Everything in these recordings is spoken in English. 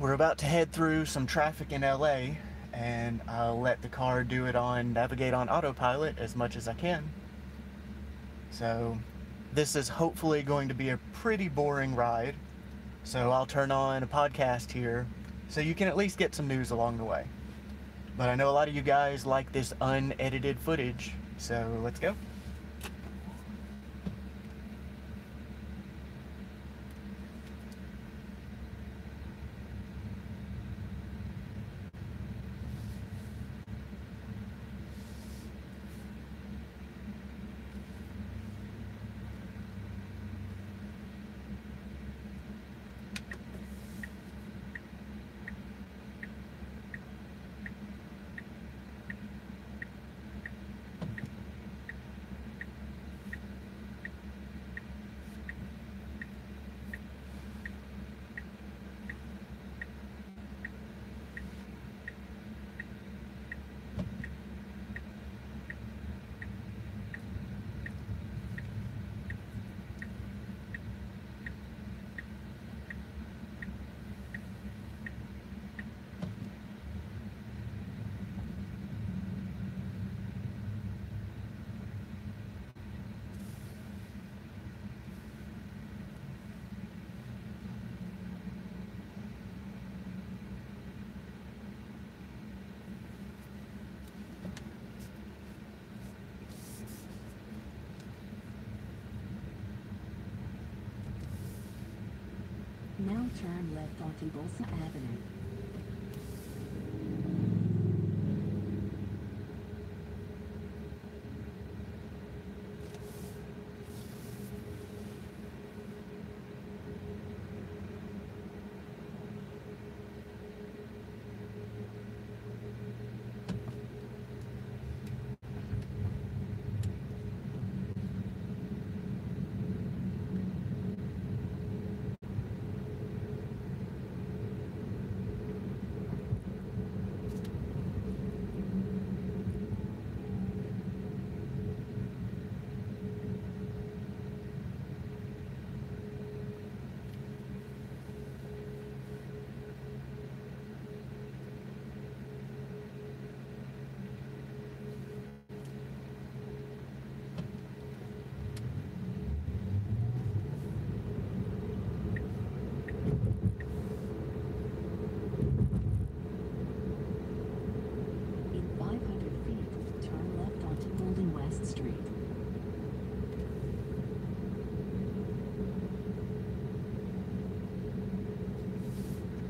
we're about to head through some traffic in LA, and I'll let the car navigate on autopilot as much as I can. So this is hopefully going to be a pretty boring ride, so I'll turn on a podcast here so you can at least get some news along the way. But I know a lot of you guys like this unedited footage, so let's go. Now turn left onto Bolsa Avenue.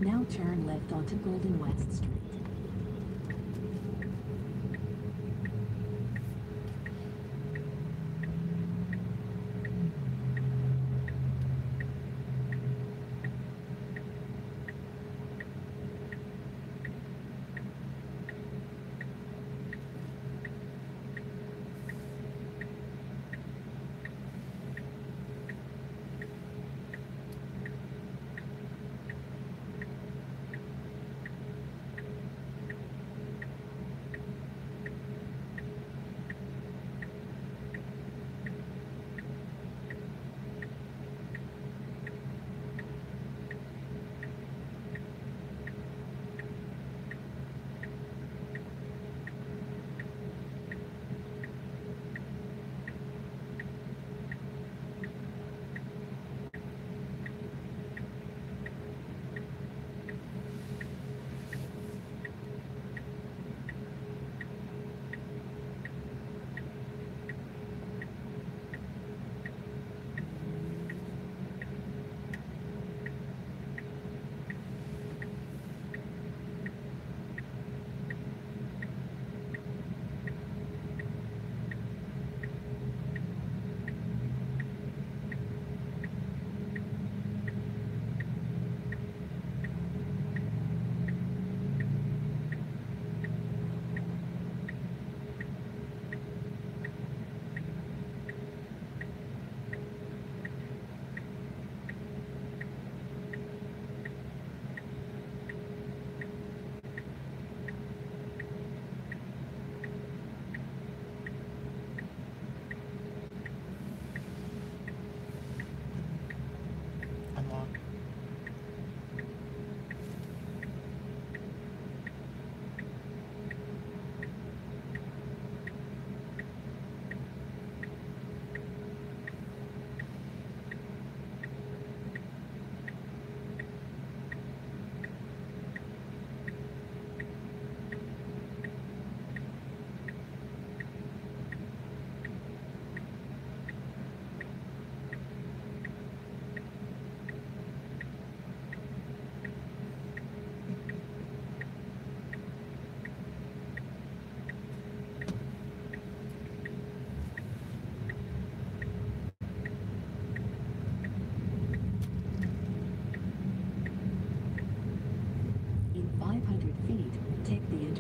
Now turn left onto Golden West Street.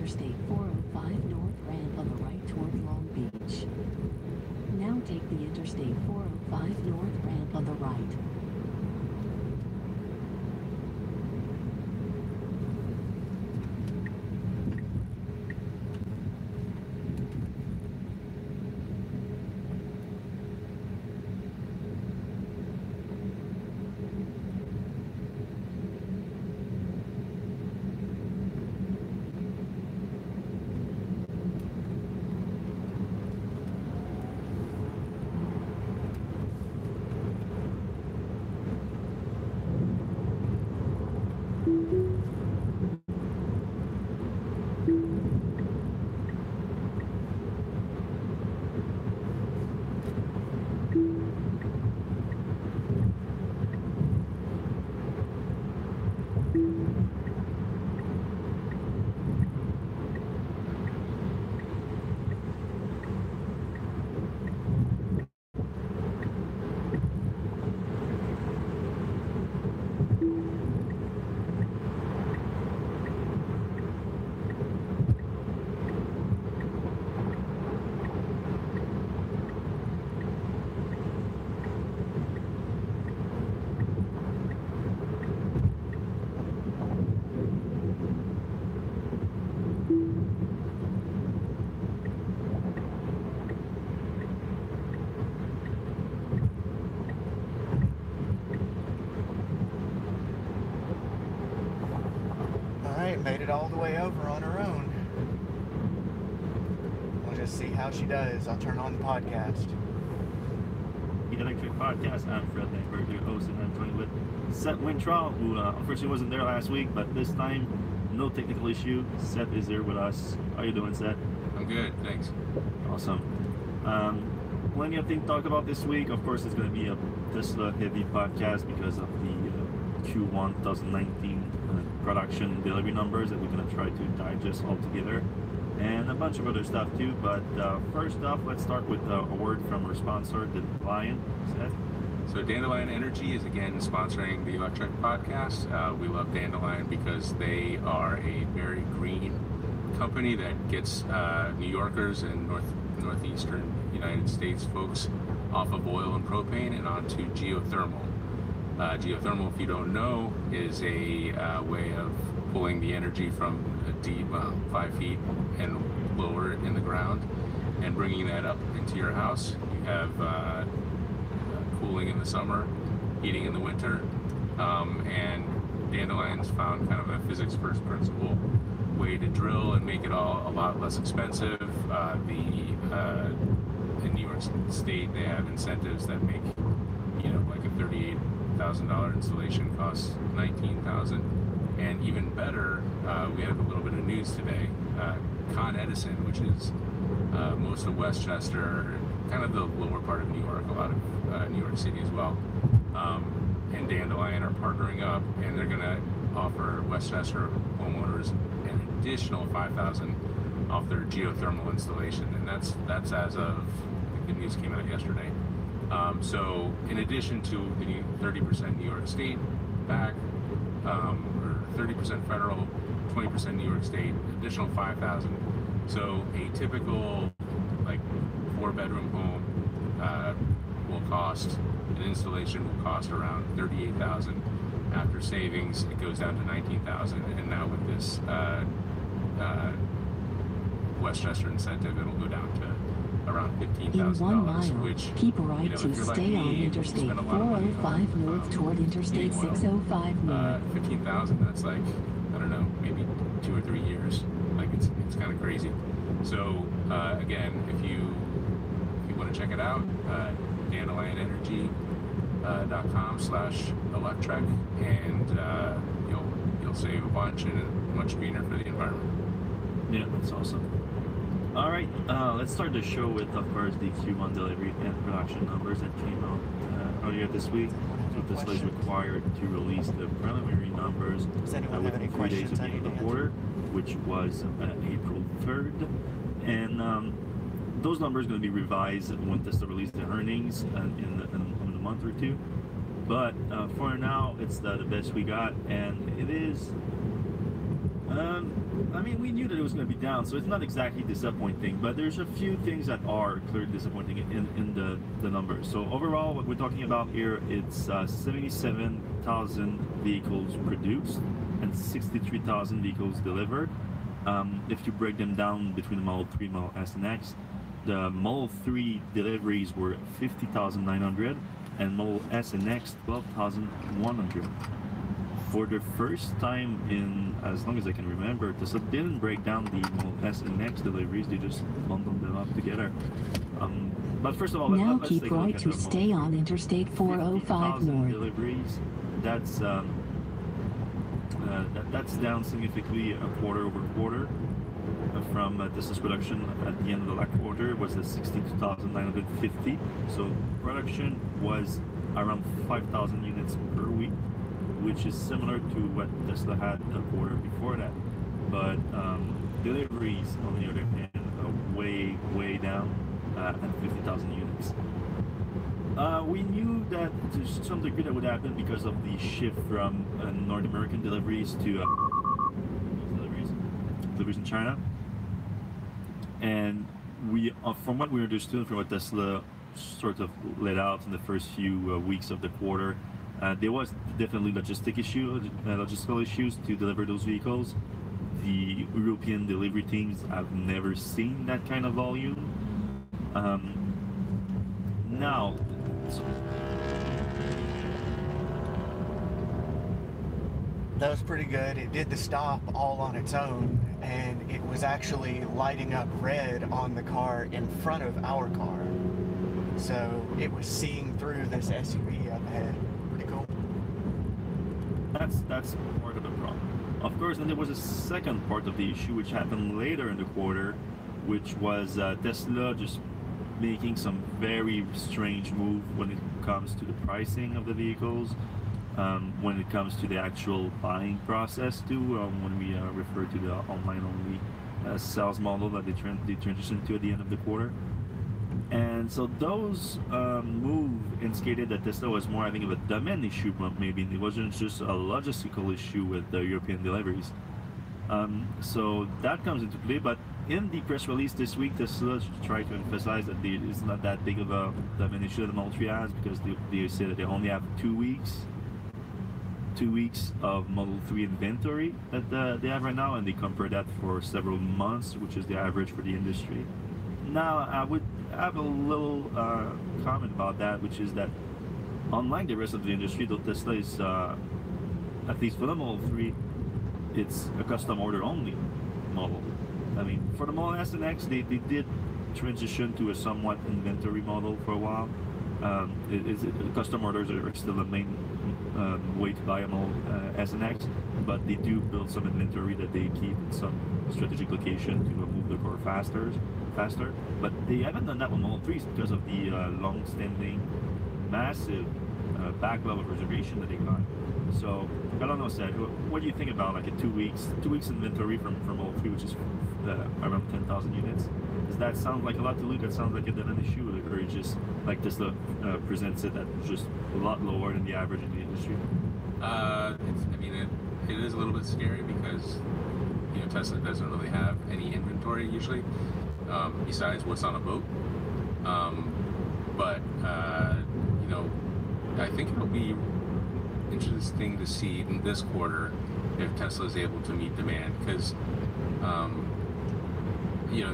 Interstate 405 north ramp on the right toward Long Beach. Now take the Interstate 405 north ramp on the right. Made it all the way over on her own. We'll just see how she does. I'll turn on the podcast. The Electric Podcast. I'm Fred Langberg, your host, and I'm joined with Seth Wintraw, who unfortunately wasn't there last week, but this time, no technical issue. Seth is here with us. How you doing, Seth? I'm good, thanks. Awesome. Plenty of things to talk about this week. Of course, it's going to be a Tesla-heavy podcast because of the Q1 2019 production and delivery numbers that we're going to try to digest all together, and a bunch of other stuff too. But first off, let's start with a word from our sponsor, Dandelion. So Dandelion Energy is again sponsoring the Electric Podcast. We love Dandelion because they are a very green company that gets New Yorkers and northeastern United States folks off of oil and propane and onto geothermal. Geothermal, if you don't know, is a way of pulling the energy from deep 5 feet and lower in the ground and bringing that up into your house. You have cooling in the summer, heating in the winter, and Dandelion's found kind of a physics first principle way to drill and make it all a lot less expensive. In New York State, they have incentives that make, like a $38,000 installation costs $19,000. And even better, we have a little bit of news today. Con Edison, which is most of Westchester, kind of the lower part of New York, a lot of New York City as well, and Dandelion are partnering up, and they're going to offer Westchester homeowners an additional $5,000 off their geothermal installation, and that's as of, the news came out yesterday. So in addition to the 30% New York State back, or 30% federal, 20% New York State, additional $5,000. So a typical 4-bedroom home will cost, an installation will cost around $38,000. After savings, it goes down to $19,000, and now with this Westchester incentive, it'll go down to around $15,000, which, keep right to stay on Interstate 405 north toward Interstate 605 north. $15,000, that's I don't know, maybe 2 or 3 years. It's kind of crazy. So again, if you want to check it out, dandelionenergy.com/electric, and you'll save a bunch, and it's much greener for the environment. Yeah, that's awesome. All right, let's start the show with, of course, the Q1 delivery and production numbers that came out earlier this week. So Tesla is required to release the preliminary numbers within 3 days of the end of the quarter, which was April 3rd. And those numbers are going to be revised when Tesla releases the earnings in a month or two. But for now, it's the best we got, and it is. mean, we knew that it was going to be down, so it's not exactly disappointing, but there's a few things that are clearly disappointing in the numbers. So overall, what we're talking about here, it's 77,000 vehicles produced and 63,000 vehicles delivered. If you break them down between the Model 3, Model S, and X, the Model 3 deliveries were 50,900 and Model S and X 12,100. For the first time in as long as I can remember, Tesla didn't break down the Model S and X deliveries, they just bundled them up together. But first of all, now let's keep take a look right at to the stay Model on 3. Interstate 405 50,000 North. deliveries, that's down significantly quarter over quarter from Tesla's production at the end of the last quarter was at 62,950. So production was around 5,000 units per week, which is similar to what Tesla had a quarter before that. But deliveries, on the other hand, are way down at 50,000 units. We knew that to some degree that would happen because of the shift from North American deliveries to deliveries in China. And we, from what we understood, from what Tesla sort of laid out in the first few weeks of the quarter, there was definitely logistical issues to deliver those vehicles. The European delivery teams have never seen that kind of volume. Now, That was pretty good. It did the stop all on its own, and it was actually lighting up red on the car in front of our car. So it was seeing through this SUV up ahead. Pretty cool. that's part of the problem. Of course, then there was a second part of the issue which happened later in the quarter, which was Tesla just making some very strange move when it comes to the pricing of the vehicles. When it comes to the actual buying process too, when we refer to the online-only sales model that they transitioned to at the end of the quarter. And so those moves indicated that Tesla was more, I think, of a demand issue, but maybe it wasn't just a logistical issue with the European deliveries. So that comes into play, but in the press release this week, Tesla tried to emphasize that it's not that big of a demand issue that the Model 3 has, because they say that they only have 2 weeks of Model 3 inventory that they have right now, and they compare that for several months, which is the average for the industry. Now, I would have a little comment about that, which is that unlike the rest of the industry, though Tesla is, at least for the Model 3, it's a custom order only model. I mean, for the Model S and X, they did transition to a somewhat inventory model for a while. Custom orders are still the main way to buy a Model S and X, but they do build some inventory that they keep in some strategic location to move the car faster. But they haven't done that with Model 3s because of the long-standing, massive backlog of reservation that they got. So I don't know, Seth, what do you think about like a 2 weeks inventory from Model 3, which is around 10,000 units? Does that sound like a lot to Luke? That sounds like an issue, or just like Tesla presents it at just a lot lower than the average in the industry? It is a little bit scary because Tesla doesn't really have any inventory usually, besides what's on a boat. But I think it'll be interesting to see in this quarter if Tesla is able to meet demand, because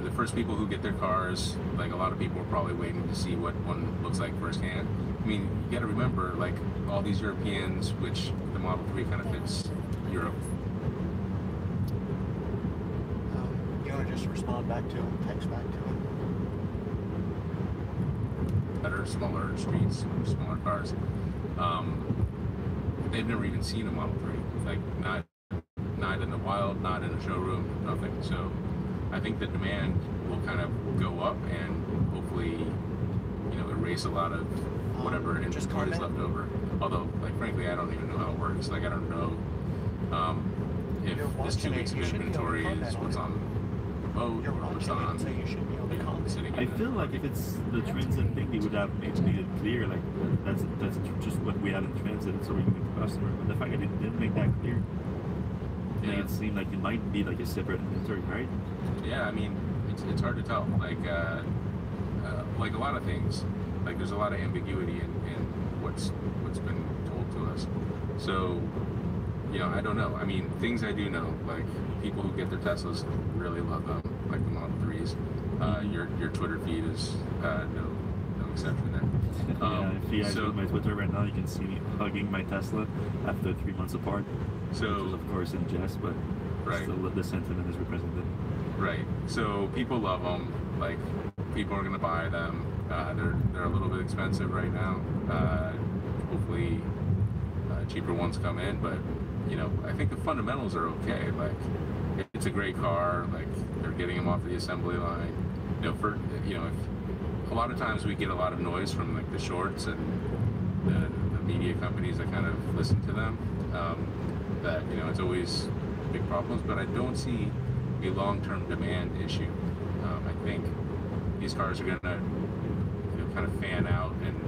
the first people who get their cars, like a lot of people are probably waiting to see what one looks like firsthand. I mean, you got to remember, like all these Europeans, which the Model 3 kind of fits Europe. You want to just respond back to him, text back to him? Better, smaller streets, smaller cars. They've never even seen a Model 3, like not in the wild, not in a showroom, nothing. So I think the demand will kind of go up and hopefully, erase a lot of whatever inventory is left over. Although, like, frankly, I don't even know how it works. Like, I don't know if this 2 weeks of inventory is what's on the boat or what's on sitting. I feel like if it's the transit thing, they would have made it clear, like that's just what we have in transit, so we can get the customer. But the fact that they didn't make that clear, make it seem like it might be like a separate inventory, right? Yeah, I mean, it's hard to tell. Like a lot of things, like there's a lot of ambiguity in what's been told to us. So, I don't know. I mean, things I do know, like people who get their Teslas really love them, like the Model 3s. Your Twitter feed is no exception there. If you guys look at my Twitter right now, you can see me hugging my Tesla after 3 months apart. So, which is of course in jest, but right. Still the sentiment is represented. Right. So people love them. Like people are going to buy them. They're a little bit expensive right now. Hopefully, cheaper ones come in. But I think the fundamentals are okay. Like it's a great car. Like they're getting them off the assembly line. If a lot of times we get a lot of noise from like the shorts and the media companies that kind of listen to them. That it's always big problems, but I don't see a long-term demand issue. I think these cars are gonna kind of fan out, and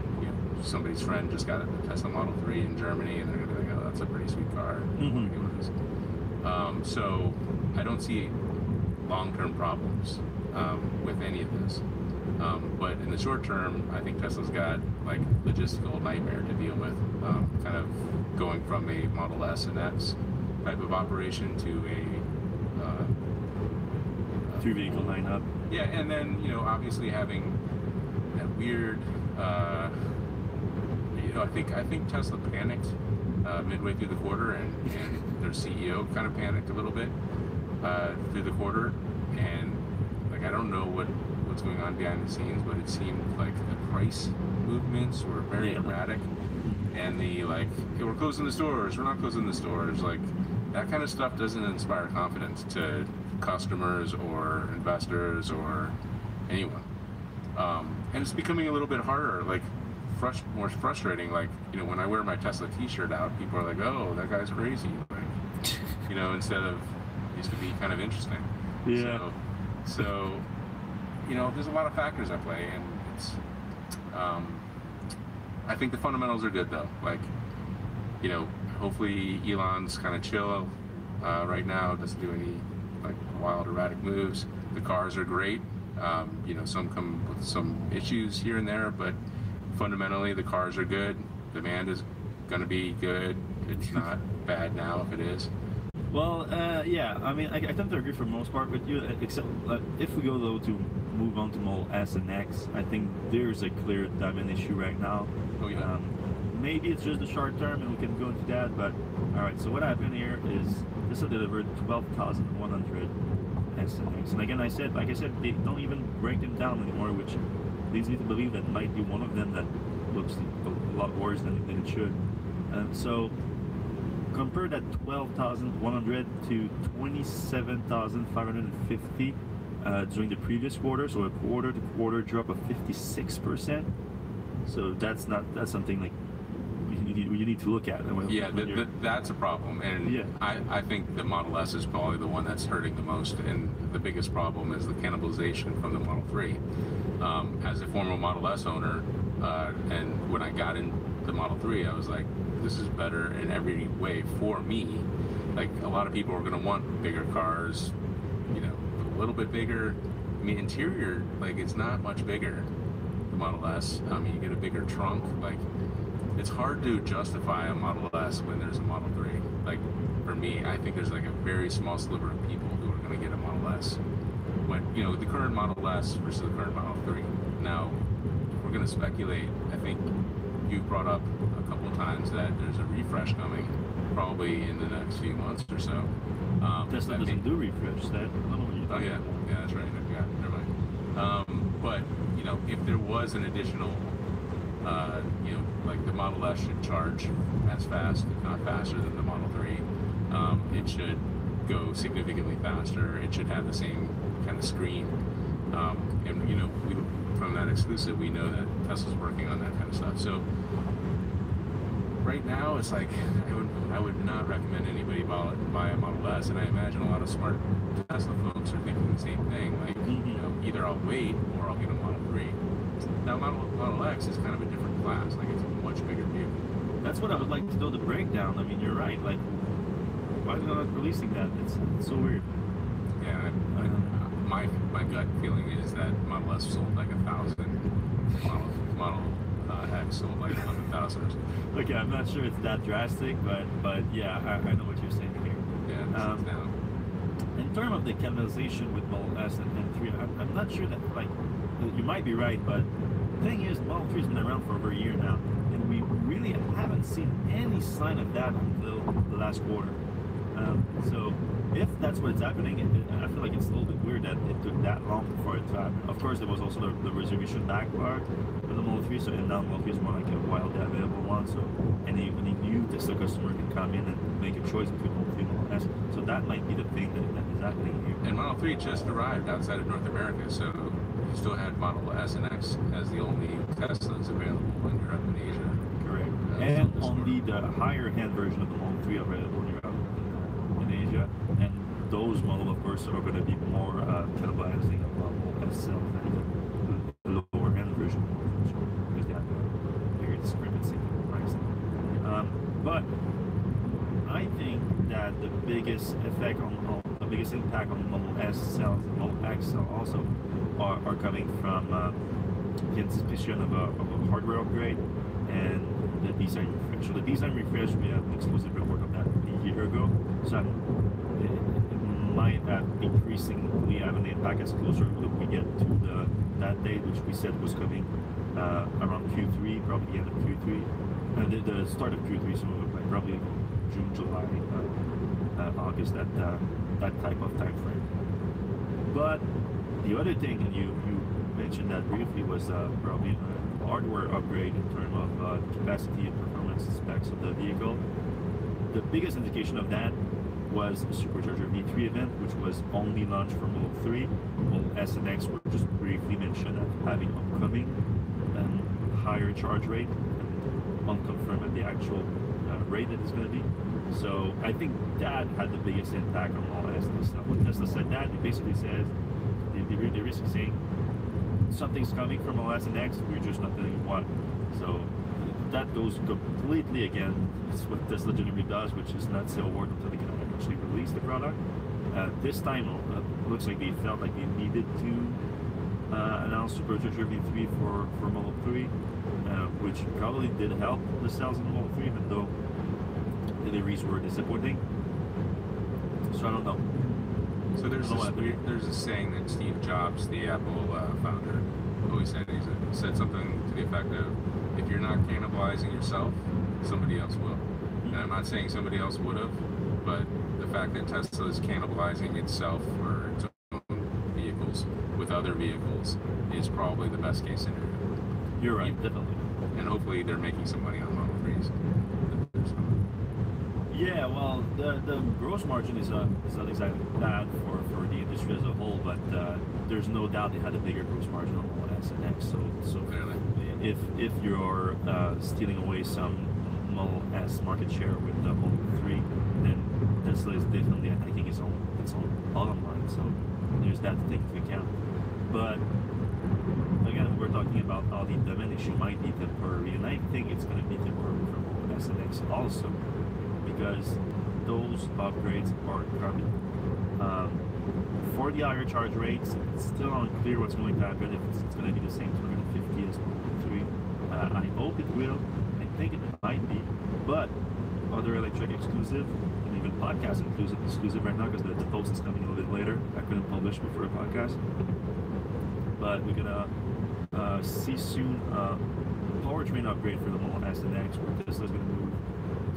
somebody's friend just got a Tesla Model 3 in Germany, and they're gonna be like, oh, that's a pretty sweet car. So I don't see long-term problems with any of this. But in the short term, I think Tesla's got like logistical nightmare to deal with, kind of going from a Model S and X type of operation to a 2-vehicle lineup. Yeah, and then obviously having that weird. I think Tesla panicked midway through the quarter, and their CEO kind of panicked a little bit through the quarter, and like I don't know what's going on behind the scenes, but it seemed like the price movements were very erratic, and the like, hey, we're closing the stores, we're not closing the stores, like that kind of stuff doesn't inspire confidence to customers or investors or anyone. And it's becoming a little bit harder, like more frustrating. Like when I wear my Tesla T-shirt out, people are like, "Oh, that guy's crazy." Like, instead of used to be kind of interesting. Yeah. So there's a lot of factors at play, and it's. I think the fundamentals are good though. Like, hopefully Elon's kind of chill right now. Doesn't do any like wild erratic moves. The cars are great. Some come with some issues here and there, but fundamentally the cars are good. Demand is going to be good. It's not bad now if it is. Well, yeah, I mean, I tend to agree for the most part with you, except if we go though to move on to Model S and X, I think there's a clear demand issue right now. Oh, yeah. Maybe it's just the short term and we can go into that, but alright, so what happened here is Tesla delivered 12,100 S and X, and again, like I said, they don't even break them down anymore, which leads me to believe that might be one of them that looks a lot worse than it should. So compare that 12,100 to 27,550 during the previous quarter, so a quarter-to-quarter drop of 56%. So that's something like you need to look at. That's a problem, and I think the Model S is probably the one that's hurting the most, and the biggest problem is the cannibalization from the Model 3. As a former Model S owner, and when I got in the Model 3, I was like, this is better in every way for me. Like, a lot of people are going to want bigger cars, a little bit bigger. I mean, interior, like, it's not much bigger, the Model S. I mean, you get a bigger trunk. Like, it's hard to justify a Model S when there's a Model 3. Like, for me, I think there's like a very small sliver of people who are going to get a Model S. When, the current Model S versus the current Model 3. Now, if we're going to speculate, I think you brought up a couple of times that there's a refresh coming, probably in the next few months or so. Tesla doesn't do refresh. Oh yeah, that's right. Yeah, never mind. But if there was an additional, like the Model S should charge as fast, if not faster than the Model 3. It should go significantly faster. It should have the same kind of screen. And from that exclusive, we know that Tesla's working on that kind of stuff. So right now, it's like I would not recommend anybody buy a Model S, and I imagine a lot of smart Tesla folks are thinking the same thing. Like, either I'll wait or I'll get a Model 3. Now, Model X is kind of a different class. Like, it's a much bigger vehicle. That's what I would like to know, the breakdown. I mean, you're right. Like, why are they not releasing that? It's so weird. Yeah, my gut feeling is that Model S sold like 1,000. Model X sold like 100,000. Okay, I'm not sure it's that drastic, but yeah, I know what you're saying here. Yeah, now. In terms of the cannibalization with Model S and M3, I'm not sure that, like, you might be right, but the thing is, Model 3 has been around for over a year now, and we really haven't seen any sign of that until the last quarter. So if that's what's happening, I feel like it's a little bit weird that it took that long for it to happen. Of course, there was also the reservation backlog for the Model 3, so and now Model 3 is more like a wildly available one, so any new Tesla customer can come in and make a choice between Model 3 and Model S. So that might be the thing that is happening here. And Model 3 just arrived outside of North America, so you still had Model S and X as the only Teslas available in Europe and Asia. Correct. And only the higher end version of the Model 3 available in Europe in Asia. And those models, of course, are going to be more cannibalizing of Model S than the lower end version because they have a bigger discrepancy in pricing. But I think that the biggest effect the biggest impact on Model S cells and Model X cells also are coming from the anticipation of a hardware upgrade and the design refresh. So the design refresh, we have an exclusive report of that a year ago. So it might increasingly have an impact as closer we get to that date, which we said was coming around Q3, probably the end of Q3, and the start of Q3, so like probably June, July, August, that type of time frame. But the other thing, and you mentioned that briefly, was probably a hardware upgrade in terms of capacity and performance specs of the vehicle. The biggest indication of that was the Supercharger V3 event, which was only launched for Model 3. Model S and X were just briefly mentioned as having upcoming higher charge rate, and unconfirmed at the actual rate that it's going to be. So I think that had the biggest impact on Model S and stuff. When Tesla said that, it basically says they're basically saying something's coming from Model S and X, we're just not telling you what. So that goes completely against what Tesla generally does, which is not say a word until they can actually release the product. This time, it looks like they felt like they needed to announce Supercharger V3 for Model 3, which probably did help the sales in Model 3, even though the deliveries were disappointing. So I don't know. So there's a saying that Steve Jobs, the Apple founder, always said. He said something to the effect of, if you're not cannibalizing yourself, somebody else will. And I'm not saying somebody else would have, but the fact that Tesla is cannibalizing itself or its own vehicles with other vehicles is probably the best case scenario. You're right, definitely. And hopefully they're making some money on Model 3s. Yeah, well, the gross margin is not exactly bad for the industry as a whole, but there's no doubt they had a bigger gross margin on Model S and X. So Clearly. if you're stealing away some Model S market share with the Model 3, then Tesla is definitely attacking its own bottom line. So there's that to take into account. But again, we're talking about how the demand issue might be temporary, and I think it's going to be temporary for Model S and X also, because those upgrades are coming. For the higher charge rates, it's still unclear what's going to happen, if it's going to be the same 250 as Model 3. I hope it will. I think it might be, but other electric exclusive, and even podcast exclusive right now, because the post is coming a little bit later. I couldn't publish before a podcast, but we're gonna see soon powertrain upgrade for the Model S and X, where Tesla is going to move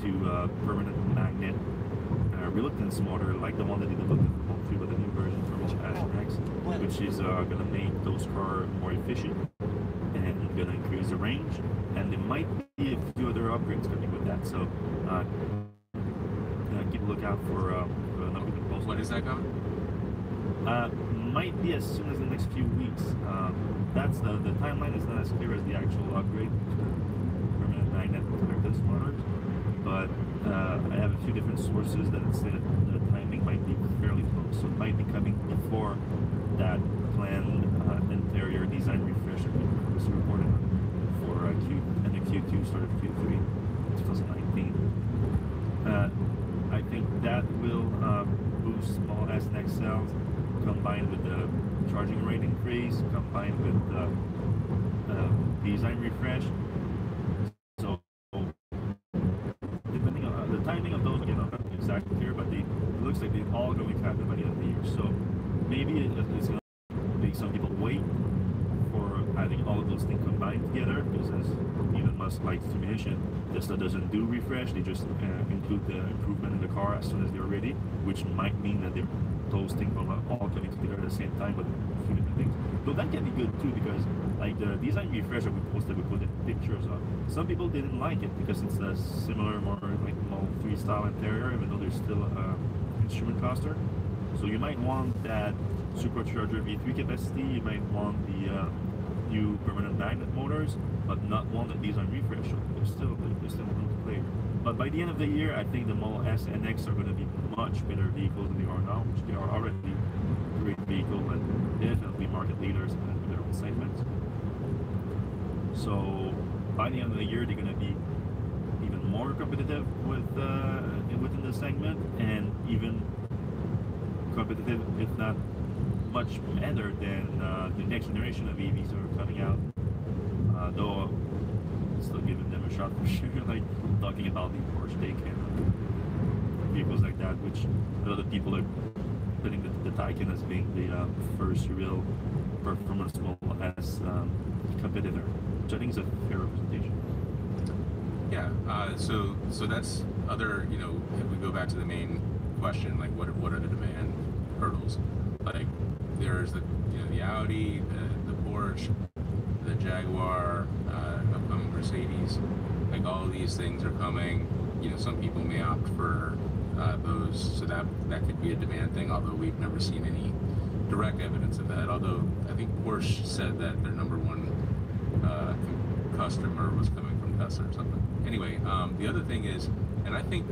to permanent magnet reluctance motor, like the one that they developed for Model 3, but the new version for which S and X, which is going to make those cars more efficient and going to increase the range. And there might be a few other upgrades coming with that. So keep a lookout for an upcoming post. When is that coming? Might be as soon as the next few weeks. That's the timeline is not as clear as the actual upgrade permanent magnet reluctance motors, but I have a few different sources that say that the timing might be fairly close, so it might be coming before that planned interior design refresh that we was reported for end of Q2, start of Q3 2019. I think that will boost small S and X cells, combined with the charging rate increase, combined with the design refresh. So depending on the timing of those, again, I'm not exactly clear, but it looks like they're all going to happen by the end of the year. So maybe it's going to make some people wait for having all of those things combined together, because as Elon Musk likes to mention, Tesla doesn't do refresh, they just include the improvement in the car as soon as they're ready, which might mean that those things will not all coming together at the same time, but a few different things. So that can be good too, because like the design refresh that we posted, we put in pictures of, some people didn't like it because it's a similar, more like Model 3 style interior, even though there's still a instrument cluster. So you might want that supercharger V3 capacity, you might want the new permanent magnet motors, but not want the design refresh. So there's still room to play. But by the end of the year, I think the Model S and X are going to be much better vehicles than they are now, which they are already great vehicle and definitely market leaders in their own segments. So by the end of the year, they're going to be even more competitive with within the segment, and even competitive, if not much better than the next generation of EVs that are coming out. Though still giving them a shot for sure, like talking about the Porsche Taycan, vehicles like that, which a lot of people are putting the Taycan as being the first real performance Model S competitor, which I think is a fair representation. Yeah, so that's other, you know, if we go back to the main question, like what are the demand hurdles? Like there's the, you know, the Audi, the Porsche, the Jaguar, upcoming Mercedes, like all of these things are coming. You know, some people may opt for those, so that could be a demand thing, although we've never seen any direct evidence of that. Although I think Porsche said that their number one customer was coming from Tesla or something. Anyway, the other thing is, and I think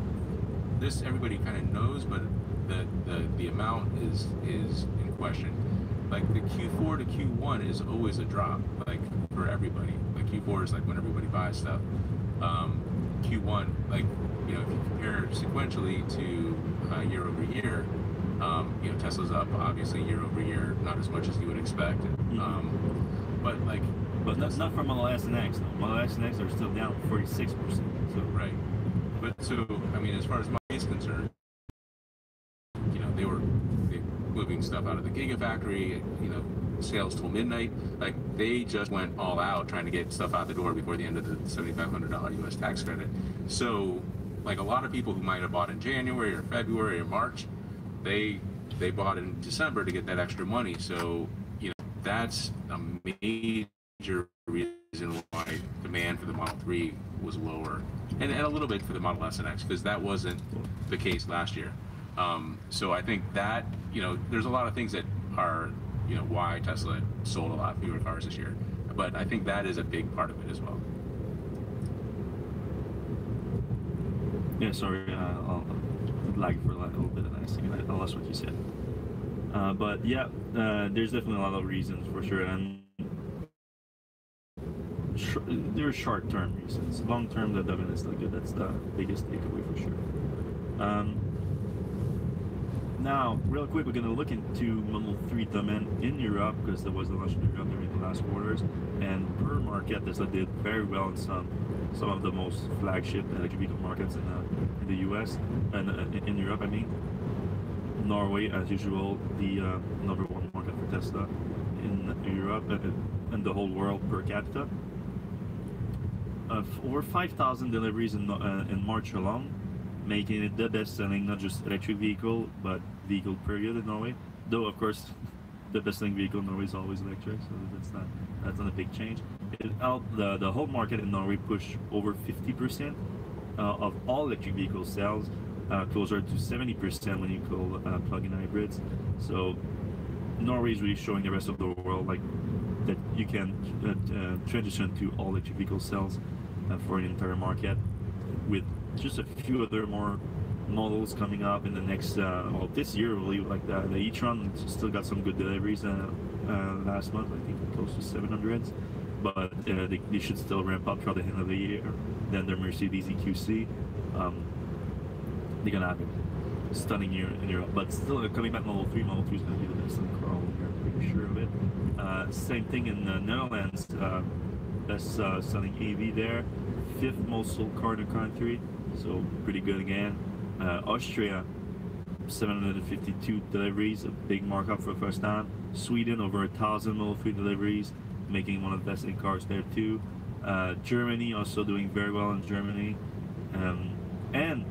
this everybody kind of knows, but the amount is in question. Like the Q4 to Q1 is always a drop, like for everybody. Like Q4 is like when everybody buys stuff. Q1, like, you know, if you compare sequentially to year over year, you know, Tesla's up obviously year over year, not as much as you would expect. But like, but that's not for Model S and X. Though. Model S and X are still down 46%. So right. But so I mean, as far as my is concerned, you know, they were moving stuff out of the Gigafactory, you know, sales till midnight. Like they just went all out trying to get stuff out the door before the end of the $7,500 US tax credit. So like a lot of people who might have bought in January or February or March, they bought in December to get that extra money. So, you know, that's a major reason why demand for the Model 3 was lower, and a little bit for the Model S and X, because that wasn't the case last year. So I think that, you know, there's a lot of things that are, you know, why Tesla sold a lot fewer cars this year. But I think that is a big part of it as well. yeah, sorry, I'll lag for a little bit, and I lost what you said. But yeah, there's definitely a lot of reasons for sure, and there are short-term reasons. Long-term, the demand is still good. That's the biggest takeaway for sure. Now, real quick, we're going to look into Model 3 demand in Europe, because there was a launch in Europe during the last quarters, and per market, Tesla did very well in some of the most flagship electric vehicle markets in the US and in Europe. I mean, Norway, as usual, the number one market for Tesla in Europe and the whole world per capita. Over 5,000 deliveries in March alone, making it the best-selling, not just electric vehicle, but vehicle period in Norway. Though, of course, the best-selling vehicle in Norway is always electric, so that's not a big change. It helped the whole market in Norway push over 50% of all electric vehicle sales, closer to 70% when you call plug-in hybrids. So Norway is really showing the rest of the world like that you can transition to all electric vehicle sales for an entire market, with just a few other more models coming up in the next well, this year really. Like the e-tron still got some good deliveries last month, I think close to 700s, but they should still ramp up throughout the end of the year. Then the Mercedes EQC, they're gonna have it. stunning year in Europe. But still, coming back Model 3 is going to be the best selling car all year. I'm pretty sure of it. Same thing in the Netherlands. Best selling EV there. 5th most sold car in the country, so pretty good again. Austria, 752 deliveries, a big markup for the first time. Sweden, over 1,000 Model 3 deliveries, making one of the best selling cars there too. Germany, also doing very well in Germany. And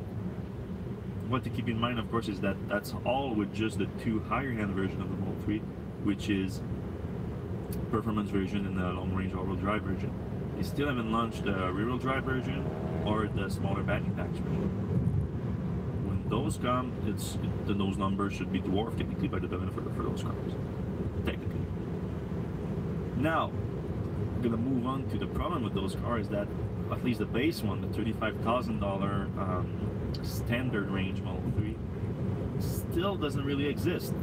what to keep in mind, of course, is that that's all with just the 2 higher-end version of the Model 3, which is performance version and the long-range all-wheel drive version. They still haven't launched the rear-wheel drive version or the smaller battery packs version. When those come, those numbers should be dwarfed technically by the demand for those cars, technically. Now, we're gonna move on to the problem with those cars, that at least the base one, the $35,000 standard range Model 3, still doesn't really exist.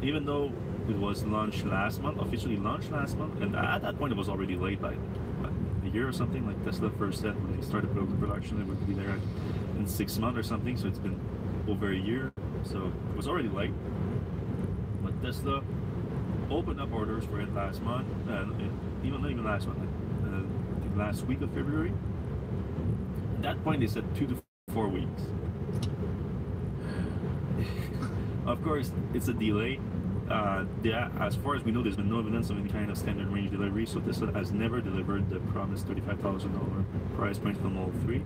Even though it was launched last month, officially launched last month, and at that point it was already late by a year or something. Like Tesla first said when they started production, it would be there in 6 months or something, so it's been over a year, so it was already late. But Tesla opened up orders for it last month, not even last month, I think last week of February. At that point they said 2 to 4 weeks. Of course, it's a delay. As far as we know, there's been no evidence of any kind of standard range delivery, so Tesla has never delivered the promised $35,000 price point for the Model 3.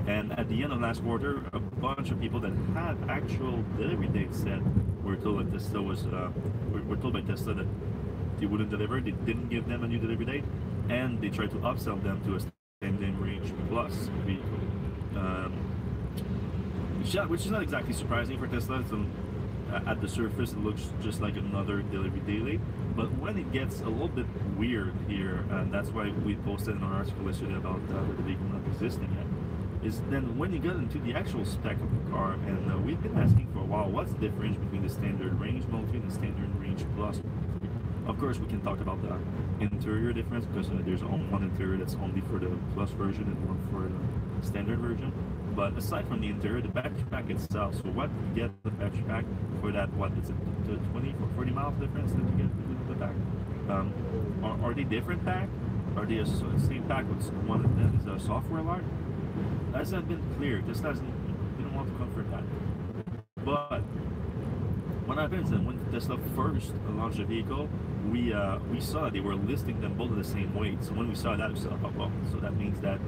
And at the end of last quarter, a bunch of people that had actual delivery dates said were told that Tesla was were told by Tesla that they wouldn't deliver. They didn't give them a new delivery date, and they tried to upsell them to a standard range plus vehicle, which is not exactly surprising for Tesla. At the surface, it looks just like another delivery daily, but when it gets a little bit weird here, and that's why we posted in our article yesterday about the vehicle not existing yet, is then when you get into the actual spec of the car, and we've been asking for a while, what's the difference between the standard range Model 3 and the standard range plus? Of course, we can talk about the interior difference, because there's one interior that's only for the plus version and one for the standard version. But aside from the interior, the battery pack itself, so what you get the battery pack for that, what is it, the 20 or 40 miles difference that you get with the pack? Are they different pack? Are they the same pack with one of them is a software lock? That hasn't been clear. This doesn't, they don't want to confirm that. But what happens then when Tesla first launched the vehicle, we saw that they were listing them both at the same weight. So when we saw that, we said, oh, well, so that means that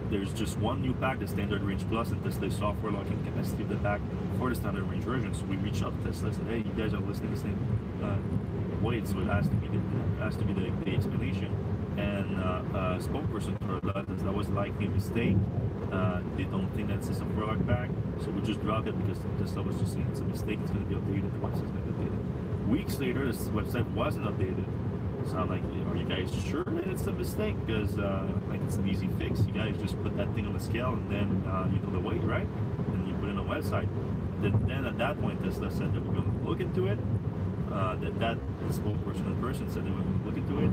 there's just one new pack, the standard range plus, and Tesla software locking capacity of the pack for the standard range version. So we reached out to Tesla and said, hey, you guys are listing the same weight, so it has to be the explanation. And a spokesperson for that was likely a mistake. They don't think that's a software lock pack, so we just dropped it because Tesla was just saying it's a mistake, it's going to be updated, the website's going to be updated. Weeks later, this website wasn't updated. So I'm like, are you guys sure that it's a mistake? Because like it's an easy fix. You guys just put that thing on the scale and then you know the weight, right? And you put it on a website. Then at that point, Tesla said that we're going to look into it. That spokesperson in person said they were going to look into it.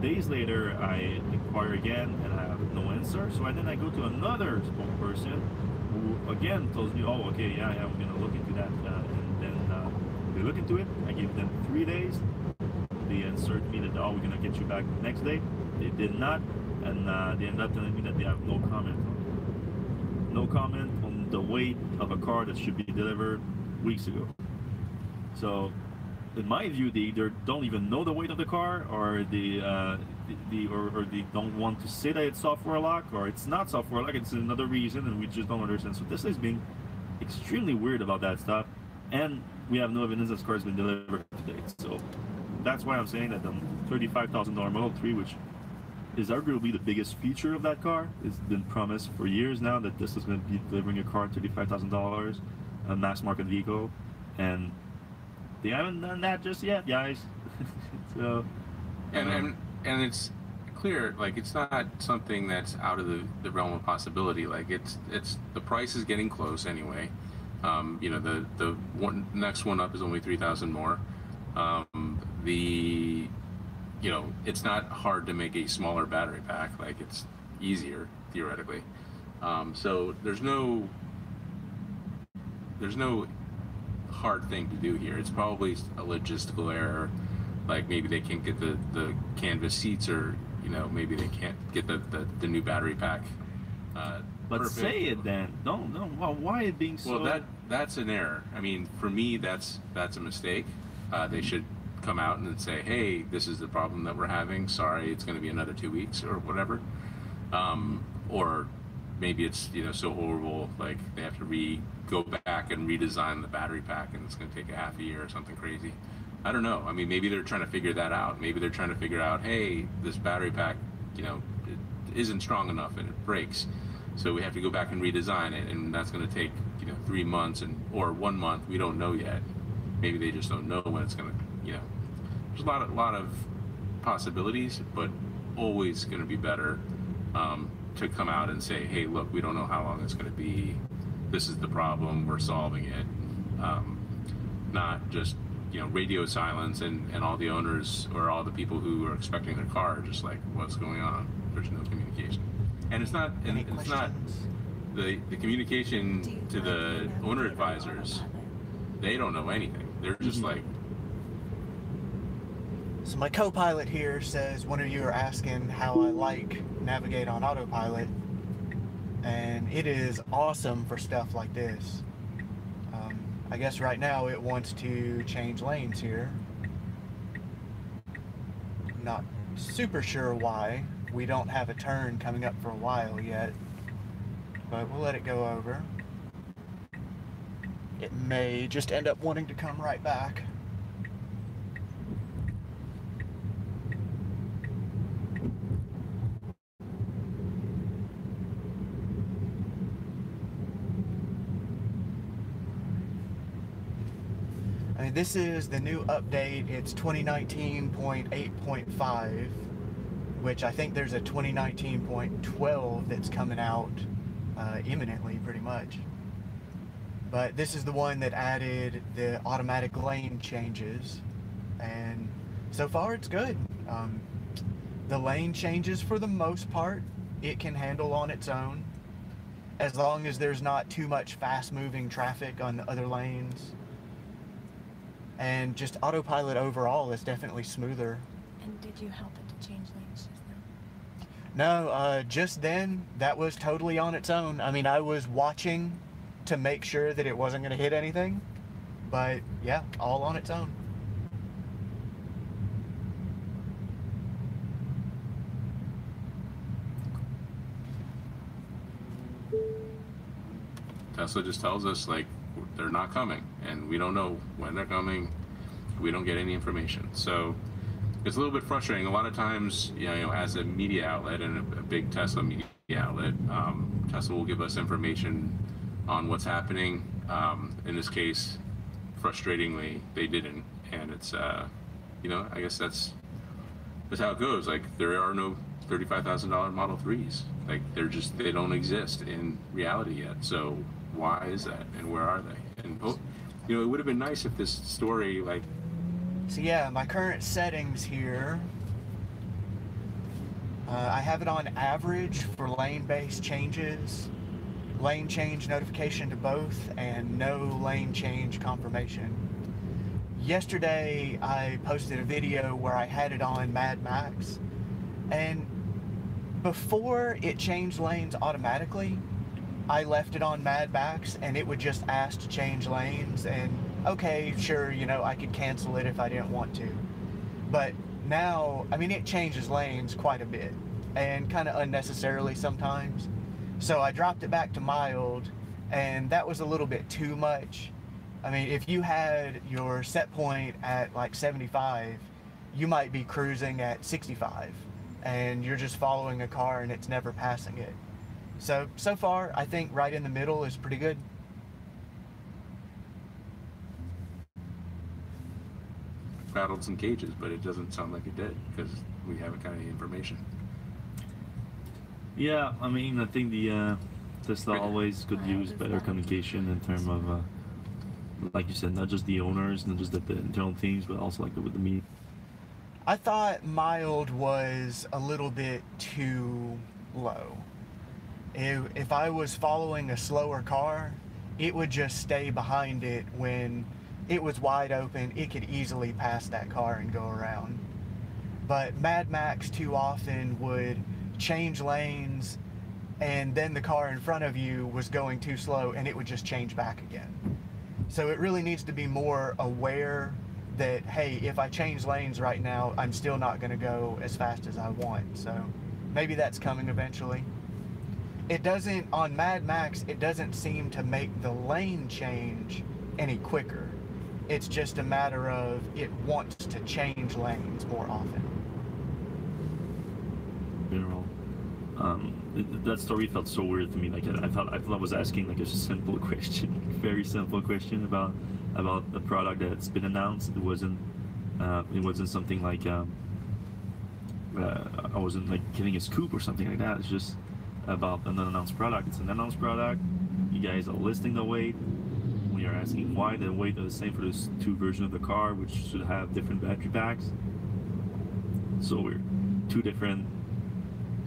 Days later, I inquire again and I have no answer. So then I go to another spokesperson who again tells me, oh, okay, yeah, we're going to look into that. And then they look into it. I give them 3 days. They answered me that, oh, we're gonna get you back the next day. They did not, and they ended up telling me that they have no comment on it. No comment on the weight of a car that should be delivered weeks ago. So, in my view, they either don't even know the weight of the car, or they don't want to say that it's software lock, or it's not software lock. It's another reason, and we just don't understand. So Tesla is being extremely weird about that stuff, and we have no evidence that this car has been delivered to date. So. That's why I'm saying that the $35,000 Model 3, which is arguably the biggest feature of that car, has been promised for years now that this is going to be delivering a car $35,000, a mass market vehicle, and they haven't done that just yet, guys. So, and it's clear, like it's not something that's out of the realm of possibility. Like it's the price is getting close anyway. You know, the next one up is only 3,000 more. You know, it's not hard to make a smaller battery pack. Like it's easier theoretically. So there's no there's no hard thing to do here. It's probably a logistical error, like maybe they can't get the canvas seats, or maybe they can't get the new battery pack. But perfect. say it then. No. Well, why it being so? Well, that's an error. I mean, for me, that's a mistake. They should come out and then say, hey, this is the problem that we're having. Sorry, it's going to be another 2 weeks or whatever. Or maybe it's so horrible, like they have to go back and redesign the battery pack, and it's going to take a half a year or something crazy. I don't know. I mean, maybe they're trying to figure that out. Maybe they're trying to figure out, hey, this battery pack, it isn't strong enough and it breaks, so we have to go back and redesign it, and that's going to take 3 months or 1 month. We don't know yet. Maybe they just don't know when it's going to. There's a lot of possibilities, but always going to be better to come out and say, hey, look, we don't know how long it's going to be. This is the problem. We're solving it. Not just radio silence and all the owners or all the people who are expecting their car are just like, what's going on? There's no communication, and it's not the communication to the owner advisors. They don't know anything. They're just like. So my co-pilot here says one of you are asking how I like navigate on autopilot, and it is awesome for stuff like this. I guess right now it wants to change lanes here. Not super sure why. We don't have a turn coming up for a while yet, but we'll let it go over. It may just end up wanting to come right back. This is the new update. It's 2019.8.5, which I think there's a 2019.12 that's coming out imminently, pretty much. But this is the one that added the automatic lane changes, and so far it's good. The lane changes, for the most part, it can handle on its own, as long as there's not too much fast-moving traffic on the other lanes. And just autopilot overall is definitely smoother. And did you help it to change lanes just now? No, just then, that was totally on its own. I mean, I was watching to make sure that it wasn't going to hit anything, but yeah, all on its own. Tesla just tells us, like, they're not coming, and we don't know when they're coming. We don't get any information, so it's a little bit frustrating. A lot of times, as a media outlet and a big Tesla media outlet, Tesla will give us information on what's happening. In this case, frustratingly, they didn't, and it's I guess that's how it goes. Like, there are no $35,000 Model 3s. Like, they don't exist in reality yet. So why is that, and where are they? And it would have been nice if this story, like. So yeah, my current settings here, I have it on average for lane-based changes, lane change notification to both, and no lane change confirmation. Yesterday I posted a video where I had it on Mad Max, and before it changed lanes automatically, I left it on Mad Max, and it would just ask to change lanes, and okay, sure, I could cancel it if I didn't want to. But now, I mean, it changes lanes quite a bit, and kind of unnecessarily sometimes. So I dropped it back to mild, and that was a little bit too much. I mean, if you had your set point at like 75, you might be cruising at 65, and you're just following a car and it's never passing it. So far, I think right in the middle is pretty good. Rattled some cages, but it doesn't sound like it did, because we haven't got any information. Yeah, I mean, I think the Tesla always could use better communication in terms of, like you said, not just the owners, not just the internal teams, but also like with the media. I thought mild was a little bit too low. If I was following a slower car, it would just stay behind it when it was wide open. It could easily pass that car and go around. But Mad Max too often would change lanes, and then the car in front of you was going too slow and it would just change back again. So it really needs to be more aware that, hey, if I change lanes right now, I'm still not going to go as fast as I want. So maybe that's coming eventually. It doesn't, on Mad Max, it doesn't seem to make the lane change any quicker. It's just a matter of it wants to change lanes more often. General. That story felt so weird to me. Like I thought I was asking like a simple question, very simple question about the product that's been announced. It wasn't something like I wasn't like getting a scoop or something like that. It's just about an unannounced product. It's an announced product. You guys are listing the weight. We are asking why the weight is the same for those two versions of the car, which should have different battery packs. So weird. Two different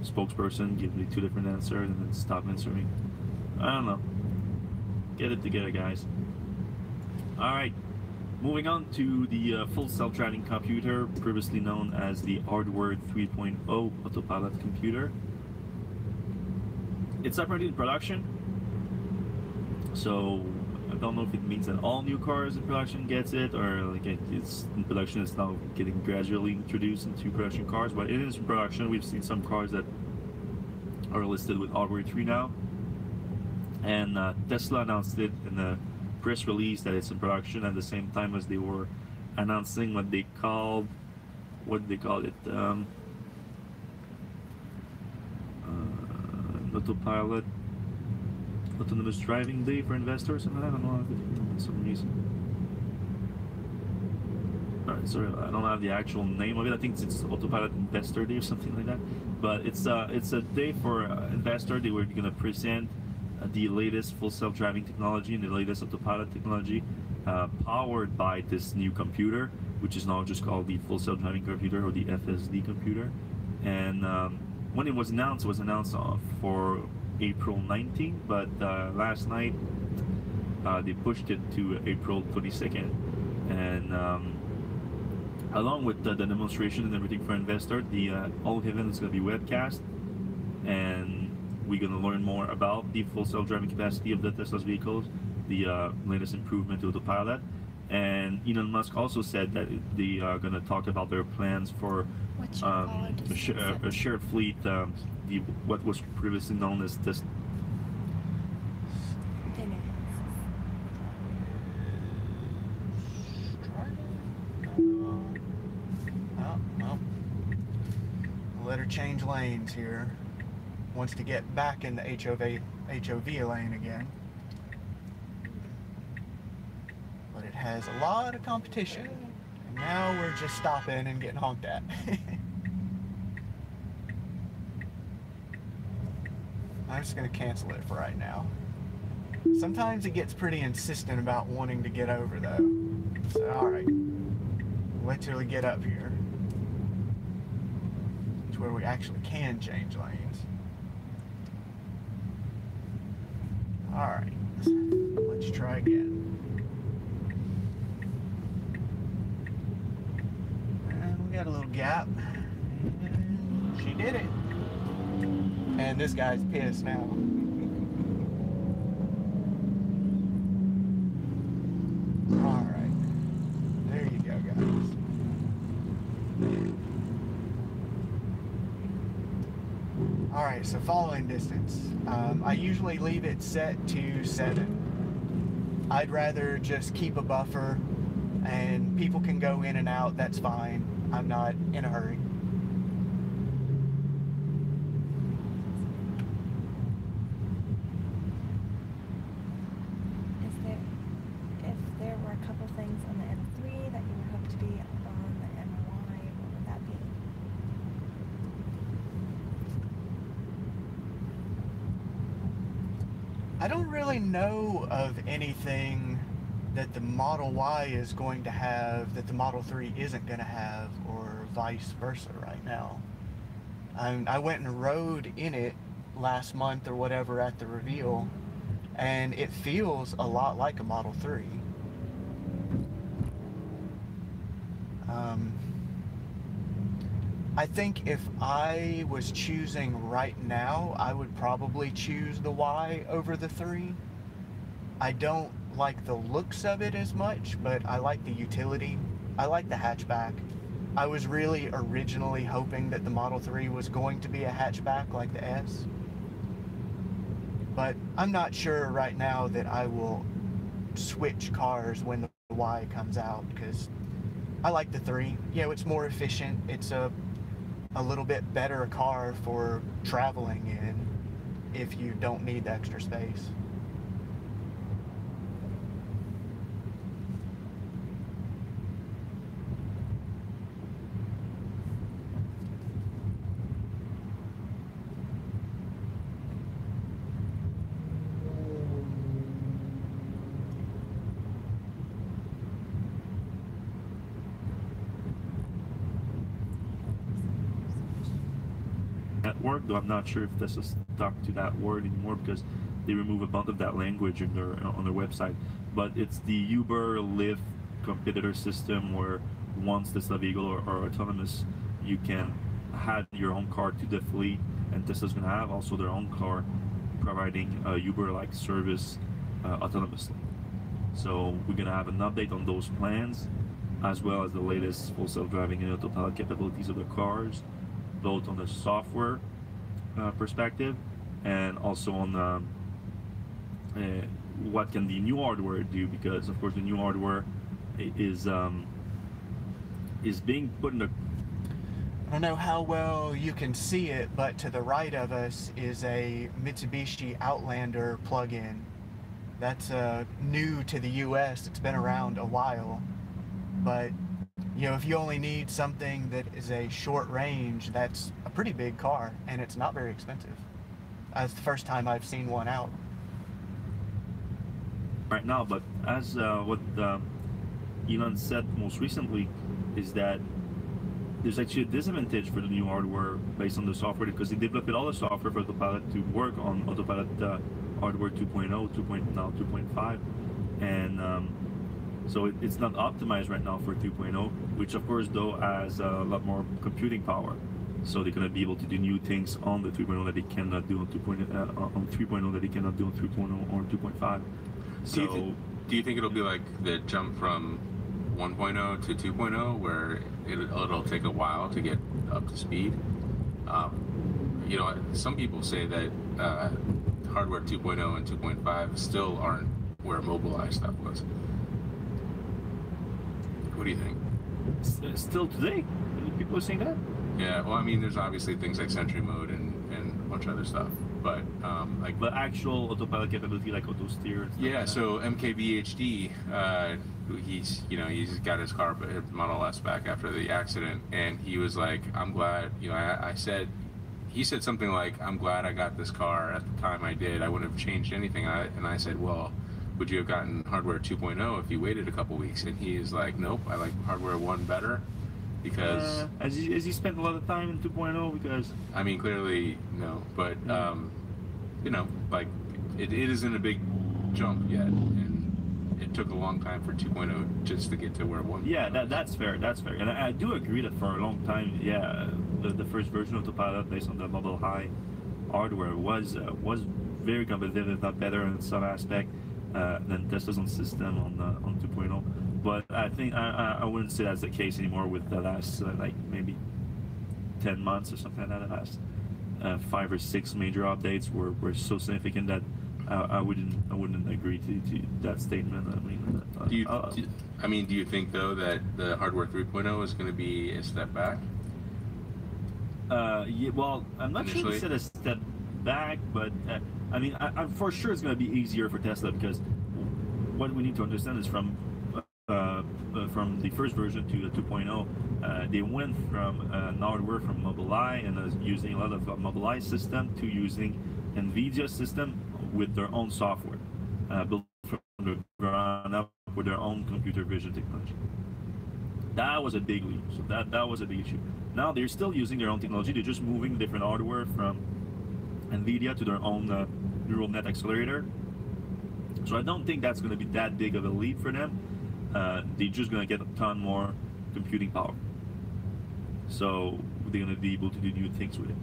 spokesperson give me two different answers and then stop answering. I don't know. Get it together, guys. All right. Moving on to the full self-driving computer, previously known as the Hardware 3.0 Autopilot computer. It's apparently in production. So I don't know if it means that all new cars in production gets it, or like it's in production. It's now getting gradually introduced into production cars, but it is in production. We've seen some cars that are listed with Hardware 3 now, and Tesla announced it in a press release that it's in production at the same time as they were announcing what they called Autopilot Autonomous Driving Day for investors, and I don't know for some reason. Alright, sorry, I don't have the actual name of it. I think it's Autopilot Investor Day or something like that. But it's a day for investor. They were going to present the latest full self-driving technology and the latest Autopilot technology powered by this new computer, which is now just called the full self-driving computer, or the FSD computer. And when it was announced for April 19th, but last night they pushed it to April 22nd, and along with the demonstration and everything for investor, the whole event is going to be webcast, and we're going to learn more about the full self-driving capacity of the Tesla's vehicles, the latest improvement to Autopilot. And Elon Musk also said that they are going to talk about their plans for a shared fleet, what was previously known as this. Let her change lanes here. Wants to get back in the HOV lane again. But it has a lot of competition. And now we're just stopping and getting honked at. I'm just going to cancel it for right now. Sometimes it gets pretty insistent about wanting to get over though. So, alright. Wait till we get up here. To where we actually can change lanes. Alright. Let's try again. And we got a little gap. And she did it. And this guy's pissed now. Alright. There you go, guys. Alright, so following distance. I usually leave it set to 7. I'd rather just keep a buffer and people can go in and out, that's fine. I'm not in a hurry. I don't really know of anything that the Model Y is going to have that the Model 3 isn't going to have, or vice versa right now. I went and rode in it last month or whatever at the reveal, and it feels a lot like a Model 3. I think if I was choosing right now, I would probably choose the Y over the 3. I don't like the looks of it as much, but I like the utility. I like the hatchback. I was really originally hoping that the Model 3 was going to be a hatchback like the S. But I'm not sure right now that I will switch cars when the Y comes out, because I like the 3. You know, it's more efficient. It's a little bit better car for traveling in if you don't need the extra space. Word, though I'm not sure if this is stuck to that word anymore because they remove a bunch of that language on their website. But it's the Uber Lyft competitor system where once Tesla vehicle or autonomous, you can add your own car to the fleet, and Tesla's gonna have also their own car providing a Uber-like service autonomously. So we're gonna have an update on those plans, as well as the latest full self-driving and autopilot capabilities of the cars, both on the software perspective and also on what can the new hardware do, because of course the new hardware is being put in a... I don't know how well you can see it, but to the right of us is a Mitsubishi Outlander plug-in. That's new to the US. It's been around a while, but you know, if you only need something that is a short range, that's a pretty big car, and it's not very expensive. It's the first time I've seen one out right now, but as what Elon said most recently is that there's actually a disadvantage for the new hardware based on the software, because they developed all the software for Autopilot to work on Autopilot hardware 2.0, 2.5, and so it's not optimized right now for 2.0, which of course though has a lot more computing power. So they're gonna be able to do new things on the 3.0 that they cannot do on 3.0 that they cannot do on 3.0 or 2.5. So do you think it'll be like the jump from 1.0 to 2.0, where it'll take a while to get up to speed? You know, some people say that hardware 2.0 and 2.5 still aren't where Mobileye stuff was. What do you think? Still today, people are saying that. Yeah, well, I mean, there's obviously things like Sentry Mode and a bunch of other stuff, but like the actual autopilot capability, like auto steer. Yeah, so MKBHD, he's got his car, his Model S back after the accident, and he was like, I'm glad, he said something like, I'm glad I got this car at the time I did. I wouldn't have changed anything. And I said, well, would you have gotten hardware 2.0 if you waited a couple weeks? And he is like, nope, I like hardware 1 better. Because as he spent a lot of time in 2.0, because I mean, clearly no, but like it isn't a big jump yet, and it took a long time for 2.0 just to get to where 1. Yeah, that's fair, and I do agree that for a long time, yeah, the first version of Autopilot based on the Mobile High hardware was very competitive, if not better in some aspect than Tesla's own system on 2.0. But I think I wouldn't say that's the case anymore with the last like maybe 10 months or something like that. The last 5 or 6 major updates were so significant that I wouldn't agree to that statement. I mean, do you think though that the hardware 3.0 is going to be a step back? Yeah, well, I'm not sure if it's a step back, but I mean, I'm for sure it's going to be easier for Tesla, because what we need to understand is from the first version to the 2.0, they went from hardware from Mobileye and using a lot of Mobileye system to using NVIDIA system with their own software, built from the ground up with their own computer vision technology. That was a big leap. So that was a big issue. Now they're still using their own technology. They're just moving different hardware from NVIDIA to their own neural net accelerator, So I don't think that's going to be that big of a leap for them. They're just going to get a ton more computing power. So they're going to be able to do new things with it.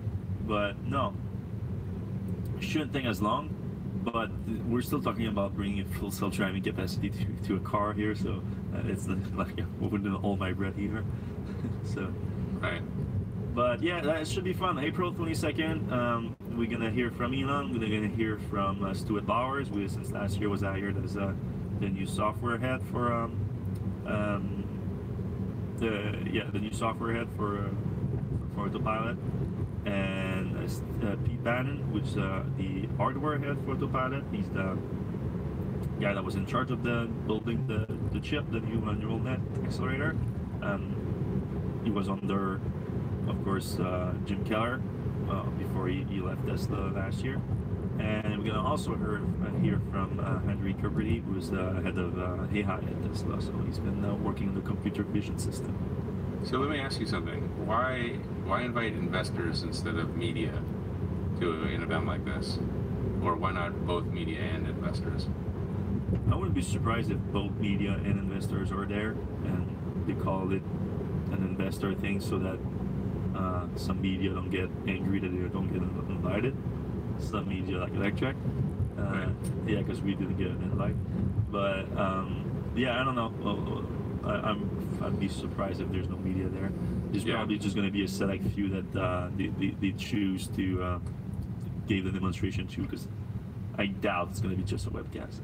But no, it shouldn't take as long. But we're still talking about bringing a full self-driving capacity to a car here. So it's like wouldn't hold my breath either. So. Right. But yeah, that should be fun. April 22nd, we're gonna hear from Elon. We're gonna hear from Stuart Bowers, who since last year was hired as the new software head for the new software head for Autopilot, and Pete Bannon, which is the hardware head for Autopilot. He's the guy that was in charge of building the chip, the new neural net accelerator. He was under, of course, Jim Keller before he left Tesla last year. And we're gonna also hear from Henry Kerberty, who's the head of AI at Tesla. So he's been working on the computer vision system. So let me ask you something. Why invite investors instead of media to an event like this? Or why not both media and investors? I wouldn't be surprised if both media and investors are there, and they call it an investor thing so that some media don't get angry that they don't get invited. Some media like Electric, Right. yeah, because we didn't get an invite. But yeah, I don't know. I'd be surprised if there's no media there. There's probably just going to be a select few that they choose to give the demonstration to, because I doubt it's going to be just a webcast.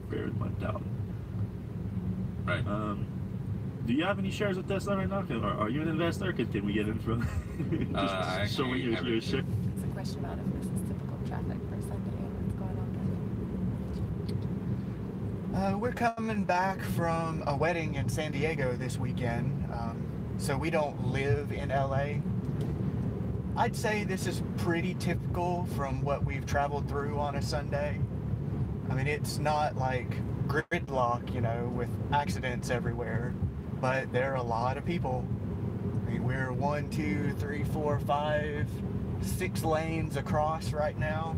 Very much doubt. Right. Do you have any shares of Tesla right now? Are you an investor? Can we get in from just showing your share? It's a question about if this is typical traffic for Sunday and what's going on. We're coming back from a wedding in San Diego this weekend, so we don't live in LA. I'd say this is pretty typical from what we've traveled through on a Sunday. I mean, it's not like gridlock, you know, with accidents everywhere, but there are a lot of people. I mean, we're 1, 2, 3, 4, 5, 6 lanes across right now,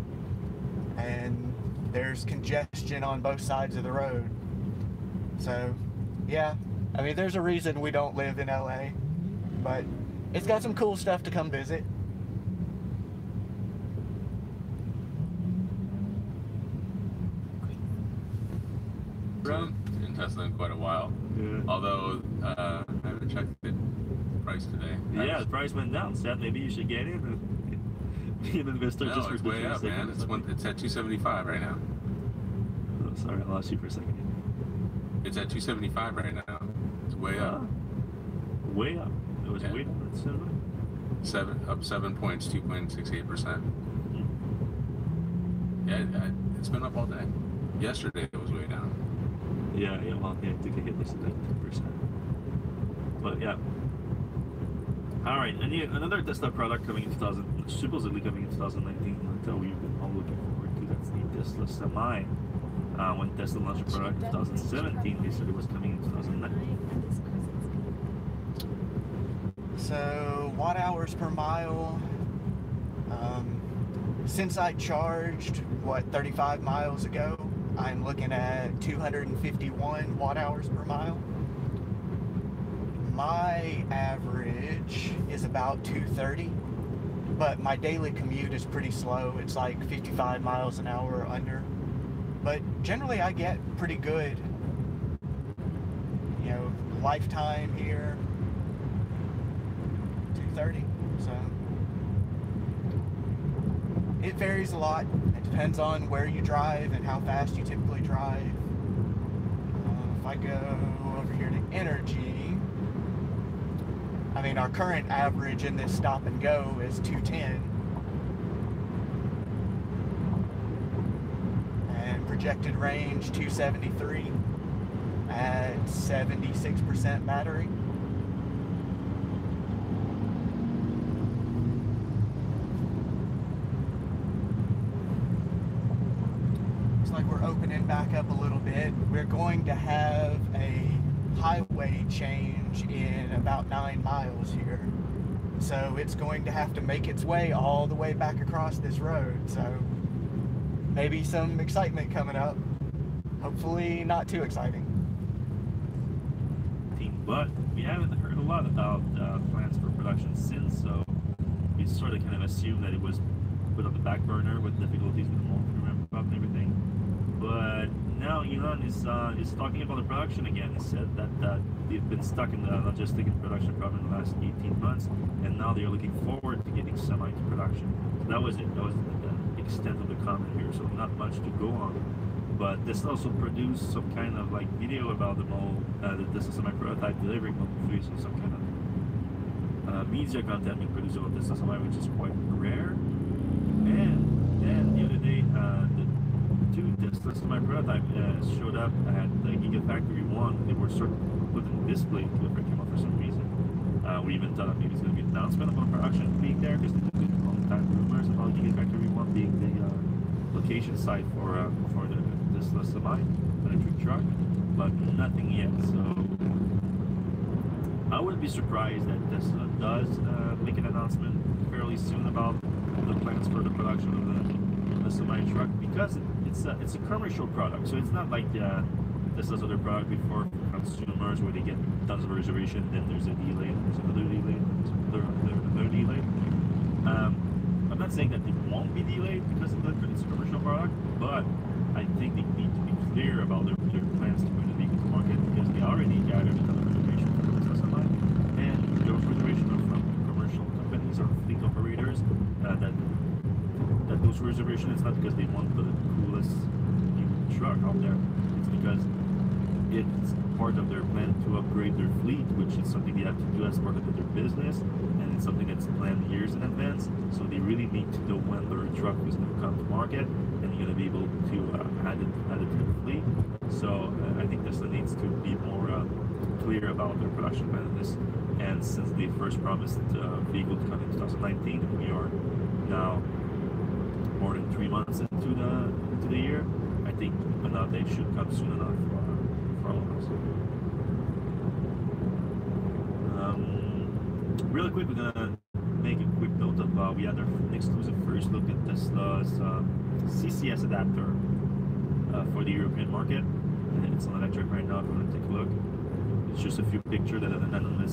and there's congestion on both sides of the road. So, yeah, I mean, there's a reason we don't live in LA, but it's got some cool stuff to come visit. In Tesla in quite a while. Yeah. Although I haven't checked the price today. Yeah, the price went down. So maybe you should get in and be an investor just for it's way up, man. It's at 275 right now. Oh, sorry, I lost you for a second. It's at 275 right now. It's way up. Way up. It was way up. Up 7 points, 2.68%. Yeah, it's been up all day. Yesterday it was way down. Yeah, well, yeah, I think I hit this at 10%. But yeah. Alright, another Tesla product coming in supposedly coming in 2019, that we've been all looking forward to. That's the Tesla Semi. When Tesla launched the product in 2017, they said it was coming in 2019. So, watt hours per mile. Since I charged, 35 miles ago, I'm looking at 251 watt hours per mile. My average is about 230, but my daily commute is pretty slow. It's like 55 miles an hour or under. But generally I get pretty good, you know, lifetime here, 230, so. It varies a lot. It depends on where you drive and how fast you typically drive. If I go over here to energy, I mean, our current average in this stop and go is 210. And projected range 273 at 76% battery. Like we're opening back up a little bit. We're going to have a highway change in about 9 miles here. So it's going to have to make its way all the way back across this road. So maybe some excitement coming up. hopefully not too exciting. But we haven't heard a lot about plans for production since, so we sort of kind of assumed that it was put on the back burner with difficulties with the motor ramp up and everything. But now Elon is talking about the production again. He said that they've been stuck in the logistic and production problem in the last 18 months, and now they are looking forward to getting semi to production. So that was it. That was the extent of the comment here. So not much to go on. But this also produced some kind of like video about the Model, this is my prototype delivering Model 3, so some kind of media content being produced about this SMI, which is quite rare. And the other day, the two Tesla SMI prototype showed up at the Gigafactory 1. They were sort of put in display to the came out for some reason. We even thought that maybe it's going to be an announcement about production being there, because there's been a long time rumors about Gigafactory 1 being the location site for the Tesla Semi electric truck, but nothing yet. So I wouldn't be surprised that Tesla does make an announcement fairly soon about the plans for the production of the semi truck, because it's a commercial product. So it's not like Tesla's other product before consumers where they get tons of reservation, then there's a delay, there's another delay, there's another delay. I'm not saying that it won't be delayed because it's a commercial product, but I think they need to be clear about their plans to bring the vehicle to market, because they already gathered a ton of reservations from the Tesla line, and those reservations are from commercial companies or fleet operators. That those reservations, it's not because they want the coolest new truck out there, it's because it's part of their plan to upgrade their fleet, which is something they have to do as part of their business, and it's something that's planned years in advance. So they really need to know when their truck is going to come to market, and you're going to be able to add it to the fleet. So I think Tesla needs to be more clear about their production plan on this. And since they first promised the vehicle to come in 2019, we are now more than 3 months into the year. I think now they should come soon enough for all of us. Really quick, we're gonna make a quick note of we had our exclusive first look at Tesla's CCS adapter for the European market. And it's on electric right now. If you want to take a look, it's just a few pictures that an analyst